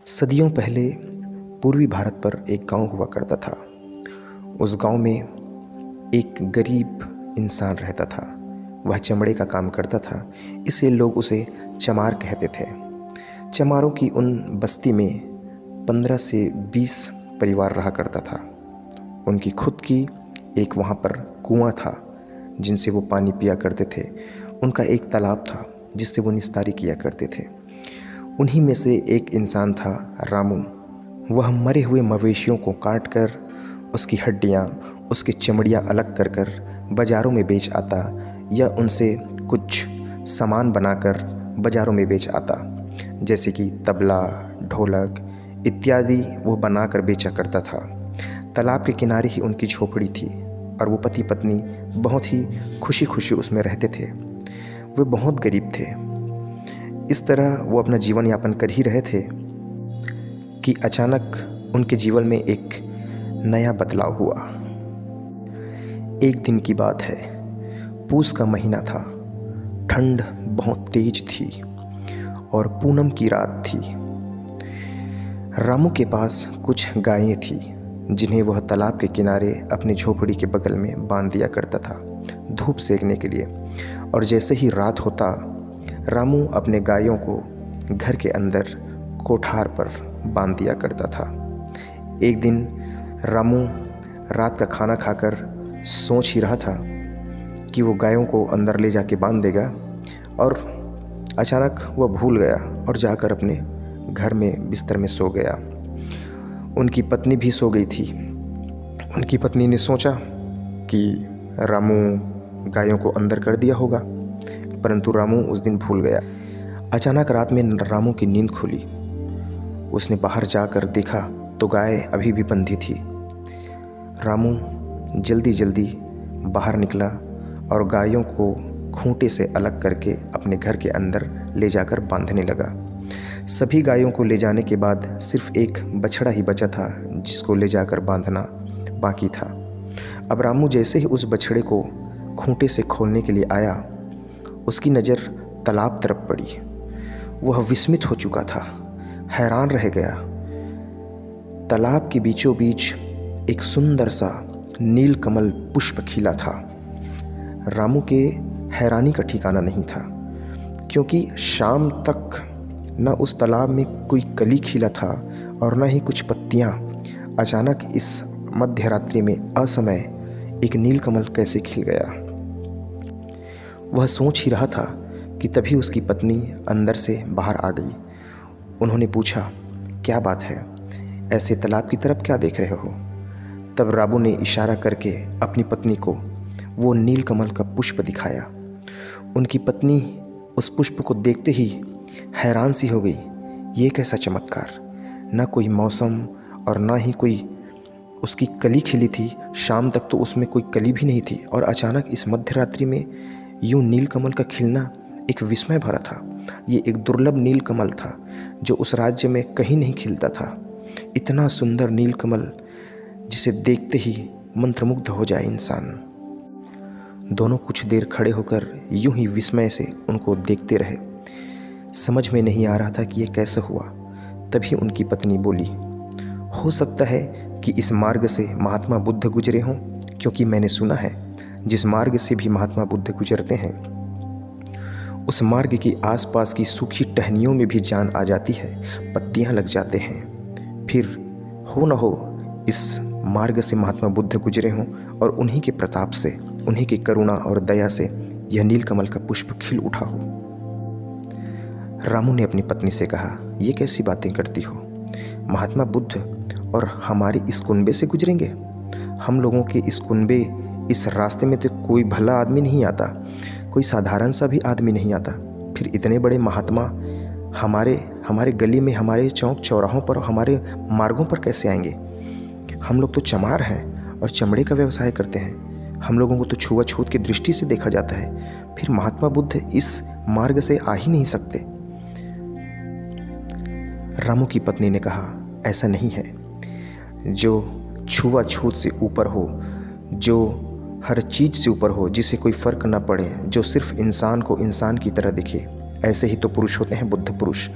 सदियों पहले पूर्वी भारत पर एक गांव हुआ करता था। उस गांव में एक गरीब इंसान रहता था। वह चमड़े का काम करता था, इसलिए लोग उसे चमार कहते थे। चमारों की उन बस्ती में 15 से 20 परिवार रहा करता था। उनकी खुद की एक वहाँ पर कुआं था जिनसे वो पानी पिया करते थे। उनका एक तालाब था जिससे वो निस्तारी किया करते थे। उन्हीं में से एक इंसान था रामू। वह मरे हुए मवेशियों को काट कर उसकी हड्डियाँ, उसकी चमड़ियाँ अलग कर कर बाज़ारों में बेच आता या उनसे कुछ सामान बनाकर बाज़ारों में बेच आता, जैसे कि तबला, ढोलक इत्यादि वो बनाकर बेचा करता था। तालाब के किनारे ही उनकी झोपड़ी थी और वो पति पत्नी बहुत ही खुशी खुशी उसमें रहते थे। वे बहुत गरीब थे। इस तरह वो अपना जीवन यापन कर ही रहे थे कि अचानक उनके जीवन में एक नया बदलाव हुआ। एक दिन की बात है, पूस का महीना था। ठंड बहुत तेज थी और पूनम की रात थी। रामू के पास कुछ गायें थी जिन्हें वह तालाब के किनारे अपनी झोपड़ी के बगल में बांध दिया करता था धूप सेकने के लिए। और जैसे ही रात होता, रामू अपने गायों को घर के अंदर कोठार पर बांध दिया करता था। एक दिन रामू रात का खाना खाकर सोच ही रहा था कि वो गायों को अंदर ले जाके बांध देगा, और अचानक वह भूल गया और जाकर अपने घर में बिस्तर में सो गया। उनकी पत्नी भी सो गई थी। उनकी पत्नी ने सोचा कि रामू गायों को अंदर कर दिया होगा, परंतु रामू उस दिन भूल गया। अचानक रात में रामू की नींद खुली। उसने बाहर जाकर देखा तो गाय अभी भी बंधी थी। रामू जल्दी जल्दी बाहर निकला और गायों को खूंटे से अलग करके अपने घर के अंदर ले जाकर बांधने लगा। सभी गायों को ले जाने के बाद सिर्फ एक बछड़ा ही बचा था जिसको ले जाकर बांधना बाकी था। अब रामू जैसे ही उस बछड़े को खूंटे से खोलने के लिए आया, उसकी नज़र तालाब तरफ पड़ी। वह विस्मित हो चुका था, हैरान रह गया। तालाब के बीचों बीच एक सुंदर सा नील कमल पुष्प खिला था। रामू के हैरानी का ठिकाना नहीं था, क्योंकि शाम तक न उस तालाब में कोई कली खिला था और न ही कुछ पत्तियाँ। अचानक इस मध्य रात्रि में असमय एक नील कमल कैसे खिल गया। वह सोच ही रहा था कि तभी उसकी पत्नी अंदर से बाहर आ गई। उन्होंने पूछा, क्या बात है, ऐसे तालाब की तरफ क्या देख रहे हो? तब रामू ने इशारा करके अपनी पत्नी को वो नील कमल का पुष्प दिखाया। उनकी पत्नी उस पुष्प को देखते ही हैरान सी हो गई। ये कैसा चमत्कार! न कोई मौसम और ना ही कोई उसकी कली खिली थी। शाम तक तो उसमें कोई कली भी नहीं थी, और अचानक इस मध्य रात्रि में यूं नील कमल का खिलना एक विस्मय भरा था। ये एक दुर्लभ नील कमल था जो उस राज्य में कहीं नहीं खिलता था। इतना सुंदर नील कमल जिसे देखते ही मंत्रमुग्ध हो जाए इंसान। दोनों कुछ देर खड़े होकर यूं ही विस्मय से उनको देखते रहे। समझ में नहीं आ रहा था कि ये कैसे हुआ। तभी उनकी पत्नी बोली, हो सकता है कि इस मार्ग से महात्मा बुद्ध गुजरे हों, क्योंकि मैंने सुना है जिस मार्ग से भी महात्मा बुद्ध गुजरते हैं उस मार्ग के आसपास की सूखी टहनियों में भी जान आ जाती है, पत्तियां लग जाते हैं। फिर हो न हो इस मार्ग से महात्मा बुद्ध गुजरे हों और उन्हीं के प्रताप से, उन्हीं की करुणा और दया से यह नीलकमल का पुष्प खिल उठा हो। रामू ने अपनी पत्नी से कहा, ये कैसी बातें करती हो? महात्मा बुद्ध और हमारे इस कुनबे से गुजरेंगे? हम लोगों के इस कुनबे, इस रास्ते में तो कोई भला आदमी नहीं आता, कोई साधारण सा भी आदमी नहीं आता। फिर इतने बड़े महात्मा हमारे गली में, हमारे चौक चौराहों पर, हमारे मार्गों पर कैसे आएंगे? हम लोग तो चमार हैं और चमड़े का व्यवसाय करते हैं। हम लोगों को तो छुआछूत की दृष्टि से देखा जाता है। फिर महात्मा बुद्ध इस मार्ग से आ ही नहीं सकते। रामू की पत्नी ने कहा, ऐसा नहीं है। जो छुआछूत से ऊपर हो, जो हर चीज़ से ऊपर हो, जिसे कोई फ़र्क ना पड़े, जो सिर्फ इंसान को इंसान की तरह दिखे, ऐसे ही तो पुरुष होते हैं बुद्ध पुरुष।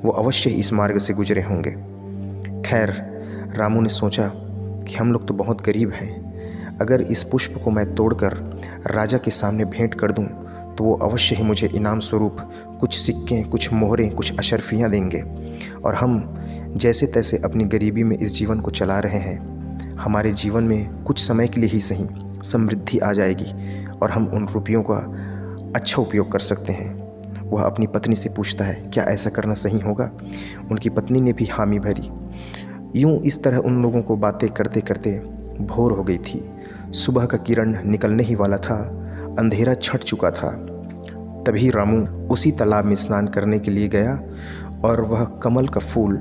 वो अवश्य ही इस मार्ग से गुजरे होंगे। खैर, रामू ने सोचा कि हम लोग तो बहुत गरीब हैं, अगर इस पुष्प को मैं तोड़कर राजा के सामने भेंट कर दूं तो वो अवश्य ही मुझे इनाम स्वरूप कुछ सिक्के, कुछ मोहरें, कुछ अशर्फियाँ देंगे और हम जैसे तैसे अपनी गरीबी में इस जीवन को चला रहे हैं। हमारे जीवन में कुछ समय के लिए ही सही समृद्धि आ जाएगी और हम उन रुपयों का अच्छा उपयोग कर सकते हैं। वह अपनी पत्नी से पूछता है, क्या ऐसा करना सही होगा? उनकी पत्नी ने भी हामी भरी। यूं इस तरह उन लोगों को बातें करते करते भोर हो गई थी। सुबह का किरण निकलने ही वाला था, अंधेरा छट चुका था। तभी रामू उसी तालाब में स्नान करने के लिए गया और वह कमल का फूल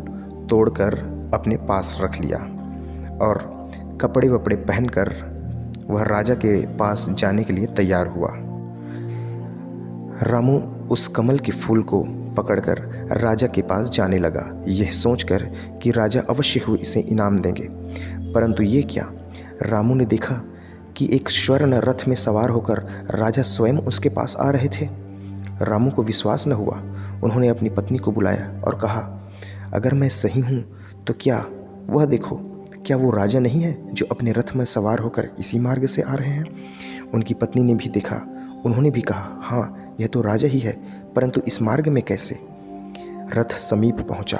तोड़कर अपने पास रख लिया और कपड़े वपड़े पहनकर वह राजा के पास जाने के लिए तैयार हुआ। रामू उस कमल के फूल को पकड़कर राजा के पास जाने लगा, यह सोचकर कि राजा अवश्य ही इसे इनाम देंगे। परंतु ये क्या, रामू ने देखा कि एक स्वर्ण रथ में सवार होकर राजा स्वयं उसके पास आ रहे थे। रामू को विश्वास न हुआ। उन्होंने अपनी पत्नी को बुलाया और कहा, अगर मैं सही हूँ तो क्या वह देखो, क्या वो राजा नहीं है जो अपने रथ में सवार होकर इसी मार्ग से आ रहे हैं? उनकी पत्नी ने भी देखा। उन्होंने भी कहा, हाँ, यह तो राजा ही है, परंतु इस मार्ग में कैसे? रथ समीप पहुंचा।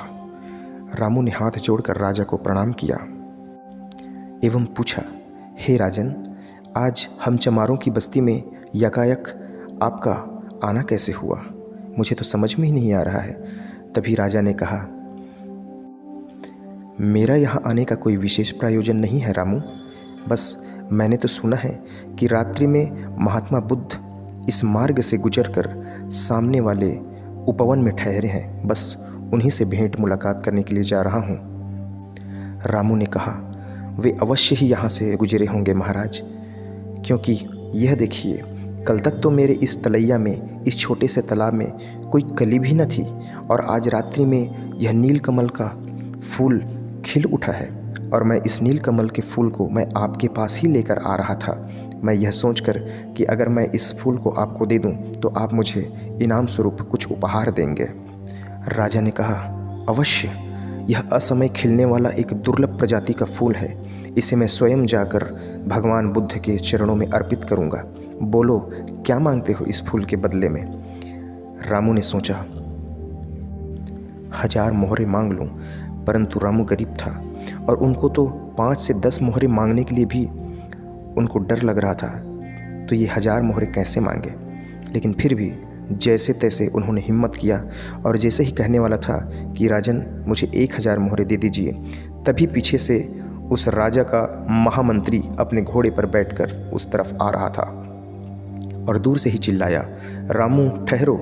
रामू ने हाथ जोड़कर राजा को प्रणाम किया एवं पूछा, हे राजन, आज हम चमारों की बस्ती में यकायक आपका आना कैसे हुआ? मुझे तो समझ में ही नहीं आ रहा है। तभी राजा ने कहा, मेरा यहाँ आने का कोई विशेष प्रयोजन नहीं है रामू, बस मैंने तो सुना है कि रात्रि में महात्मा बुद्ध इस मार्ग से गुजरकर सामने वाले उपवन में ठहरे हैं, बस उन्हीं से भेंट मुलाकात करने के लिए जा रहा हूँ। रामू ने कहा, वे अवश्य ही यहाँ से गुजरे होंगे महाराज, क्योंकि यह देखिए, कल तक तो मेरे इस तलैया में, इस छोटे से तालाब में कोई कली भी न थी और आज रात्रि में यह नील कमल का फूल खिल उठा है और मैं इस नील कमल के फूल को मैं आपके पास ही लेकर आ रहा था। मैं यह सोचकर कि अगर मैं इस फूल को आपको दे दूं तो आप मुझे इनाम स्वरूप कुछ उपहार देंगे। राजा ने कहा, अवश्य, यह असमय खिलने वाला एक दुर्लभ प्रजाति का फूल है। इसे मैं स्वयं जाकर भगवान बुद्ध के चरणों में अर्पित करूंगा। बोलो, क्या मांगते हो इस फूल के बदले में? रामू ने सोचा, 1000 मोहरे मांग लूं, परंतु रामू गरीब था और उनको तो 5 से 10 मोहरे मांगने के लिए भी उनको डर लग रहा था, तो ये 1000 मोहरे कैसे मांगे? लेकिन फिर भी जैसे तैसे उन्होंने हिम्मत किया और जैसे ही कहने वाला था कि राजन मुझे 1000 मोहरे दे दीजिए, तभी पीछे से उस राजा का महामंत्री अपने घोड़े पर बैठकर उस तरफ आ रहा था और दूर से ही चिल्लाया, रामू ठहरो,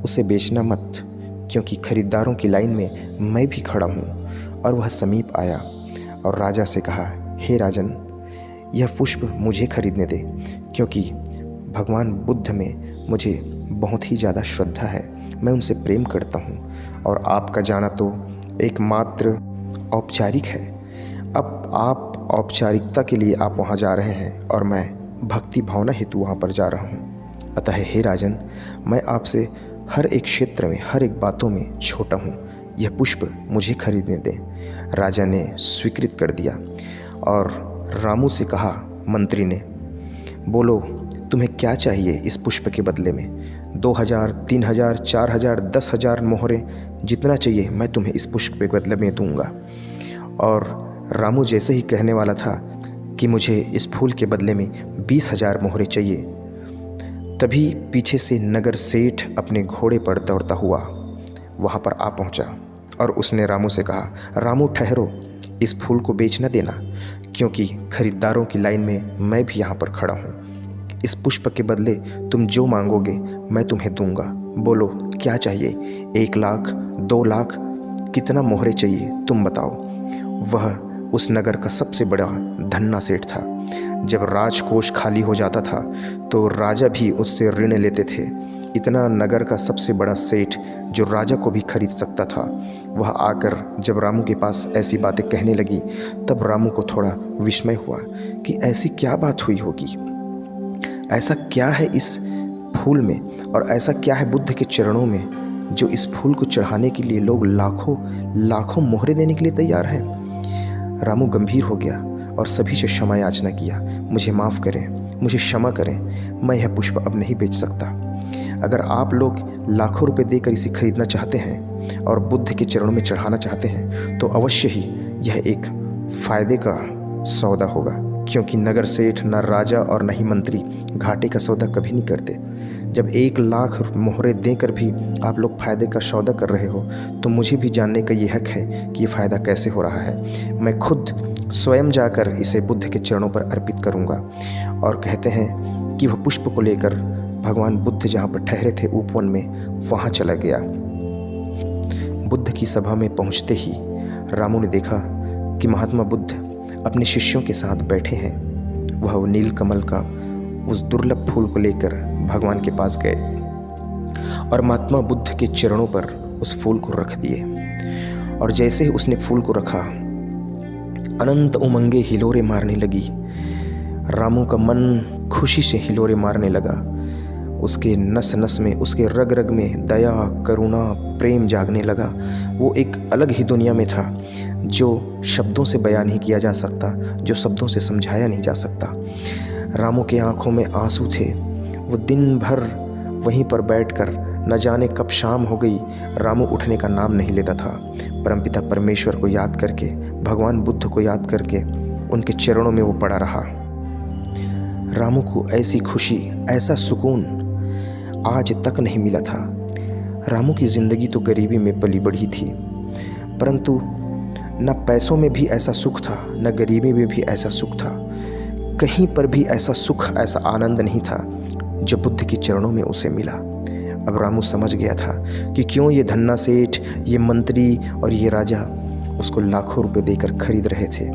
उसे बेचना मत, क्योंकि खरीदारों की लाइन में मैं भी खड़ा हूँ। और वह समीप आया और राजा से कहा, हे राजन, यह पुष्प मुझे खरीदने दे, क्योंकि भगवान बुद्ध में मुझे बहुत ही ज़्यादा श्रद्धा है, मैं उनसे प्रेम करता हूँ और आपका जाना तो एकमात्र औपचारिक है। अब आप औपचारिकता के लिए आप वहाँ जा रहे हैं और मैं भक्ति भावना हेतु वहाँ पर जा रहा हूँ। अतः हे राजन, मैं आपसे हर एक क्षेत्र में, हर एक बातों में छोटा हूँ, यह पुष्प मुझे खरीदने दें। राजा ने स्वीकृत कर दिया और रामू से कहा, मंत्री ने, बोलो तुम्हें क्या चाहिए इस पुष्प के बदले में? 2000, 3000, 4000, 10,000 मोहरे, जितना चाहिए मैं तुम्हें इस पुष्प के बदले में दूंगा। और रामू जैसे ही कहने वाला था कि मुझे इस फूल के बदले में 20,000 मोहरे चाहिए, तभी पीछे से नगर सेठ अपने घोड़े पर दौड़ता हुआ वहाँ पर आ पहुँचा और उसने रामू से कहा, रामू ठहरो, इस फूल को बेच न देना, क्योंकि खरीदारों की लाइन में मैं भी यहाँ पर खड़ा हूँ। इस पुष्प के बदले तुम जो मांगोगे मैं तुम्हें दूंगा। बोलो क्या चाहिए? 1 लाख, 2 लाख, कितना मोहरे चाहिए तुम बताओ। वह उस नगर का सबसे बड़ा धन्ना सेठ था। जब राजकोष खाली हो जाता था तो राजा भी उससे ऋण लेते थे। इतना नगर का सबसे बड़ा सेठ जो राजा को भी खरीद सकता था, वह आकर जब रामू के पास ऐसी बातें कहने लगी, तब रामू को थोड़ा विस्मय हुआ कि ऐसी क्या बात हुई होगी, ऐसा क्या है इस फूल में और ऐसा क्या है बुद्ध के चरणों में जो इस फूल को चढ़ाने के लिए लोग लाखों लाखों मोहरे देने के लिए तैयार हैं। रामू गंभीर हो गया और सभी से क्षमा याचना किया। मुझे माफ़ करें, मुझे क्षमा करें, मैं यह पुष्प अब नहीं बेच सकता। अगर आप लोग लाखों रुपए देकर इसे खरीदना चाहते हैं और बुद्ध के चरणों में चढ़ाना चाहते हैं तो अवश्य ही यह एक फ़ायदे का सौदा होगा, क्योंकि नगर सेठ न राजा और न ही मंत्री घाटे का सौदा कभी नहीं करते। जब 1 लाख मोहरे देकर भी आप लोग फ़ायदे का सौदा कर रहे हो तो मुझे भी जानने का ये हक है कि ये फ़ायदा कैसे हो रहा है। मैं खुद स्वयं जाकर इसे बुद्ध के चरणों पर अर्पित करूँगा। और कहते हैं कि वह पुष्प को लेकर भगवान बुद्ध जहाँ पर ठहरे थे उपवन में, वहाँ चला गया। बुद्ध की सभा में पहुँचते ही रामू ने देखा कि महात्मा बुद्ध अपने शिष्यों के साथ बैठे हैं। वह नीलकमल का उस दुर्लभ फूल को लेकर भगवान के पास गए और महात्मा बुद्ध के चरणों पर उस फूल को रख दिए। और जैसे ही उसने फूल को रखा, अनंत उमंगे हिलोरे मारने लगी। रामू का मन खुशी से हिलोरे मारने लगा। उसके नस नस में, उसके रग रग में दया, करुणा, प्रेम जागने लगा। वो एक अलग ही दुनिया में था जो शब्दों से बयान नहीं किया जा सकता, जो शब्दों से समझाया नहीं जा सकता। रामू के आंखों में आंसू थे। वो दिन भर वहीं पर बैठकर न जाने कब शाम हो गई, रामू उठने का नाम नहीं लेता था। परमपिता परमेश्वर को याद करके, भगवान बुद्ध को याद करके उनके चरणों में वो पड़ा रहा। रामू को ऐसी खुशी, ऐसा सुकून आज तक नहीं मिला था। रामू की ज़िंदगी तो गरीबी में पली बढ़ी थी, परंतु न पैसों में भी ऐसा सुख था, न गरीबी में भी ऐसा सुख था। कहीं पर भी ऐसा सुख, ऐसा आनंद नहीं था जो बुद्ध के चरणों में उसे मिला। अब रामू समझ गया था कि क्यों ये धन्ना सेठ, ये मंत्री और ये राजा उसको लाखों रुपए देकर खरीद रहे थे।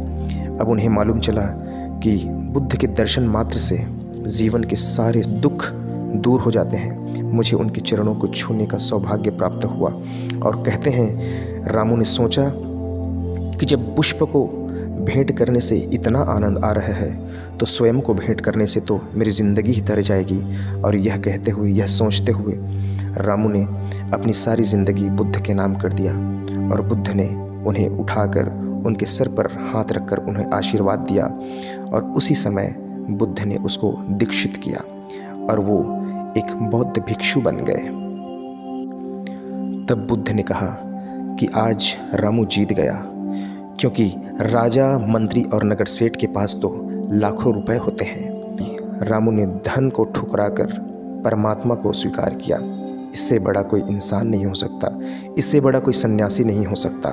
अब उन्हें मालूम चला कि बुद्ध के दर्शन मात्र से जीवन के सारे दुख दूर हो जाते हैं। मुझे उनके चरणों को छूने का सौभाग्य प्राप्त हुआ। और कहते हैं रामू ने सोचा कि जब पुष्प को भेंट करने से इतना आनंद आ रहा है तो स्वयं को भेंट करने से तो मेरी ज़िंदगी ही तर जाएगी। और यह कहते हुए, यह सोचते हुए रामू ने अपनी सारी ज़िंदगी बुद्ध के नाम कर दिया। और बुद्ध ने उन्हें उठाकर उनके सर पर हाथ रखकर उन्हें आशीर्वाद दिया। और उसी समय बुद्ध ने उसको दीक्षित किया और वो एक बौद्ध भिक्षु बन गए। तब बुद्ध ने कहा कि आज रामू जीत गया, क्योंकि राजा, मंत्री और नगर सेठ के पास तो लाखों रुपए होते हैं। रामू ने धन को ठुकराकर परमात्मा को स्वीकार किया। इससे बड़ा कोई इंसान नहीं हो सकता, इससे बड़ा कोई सन्यासी नहीं हो सकता।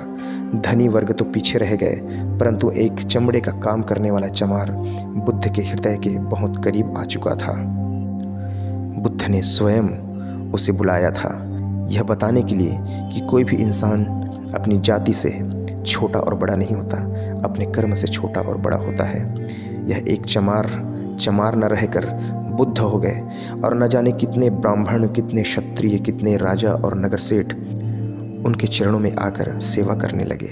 धनी वर्ग तो पीछे रह गए, परंतु एक चमड़े का काम करने वाला चमार बुद्ध के हृदय के बहुत करीब आ चुका था। बुद्ध ने स्वयं उसे बुलाया था, यह बताने के लिए कि कोई भी इंसान अपनी जाति से छोटा और बड़ा नहीं होता, अपने कर्म से छोटा और बड़ा होता है। यह एक चमार न रहकर बुद्ध हो गए और न जाने कितने ब्राह्मण, कितने क्षत्रिय, कितने राजा और नगर सेठ उनके चरणों में आकर सेवा करने लगे।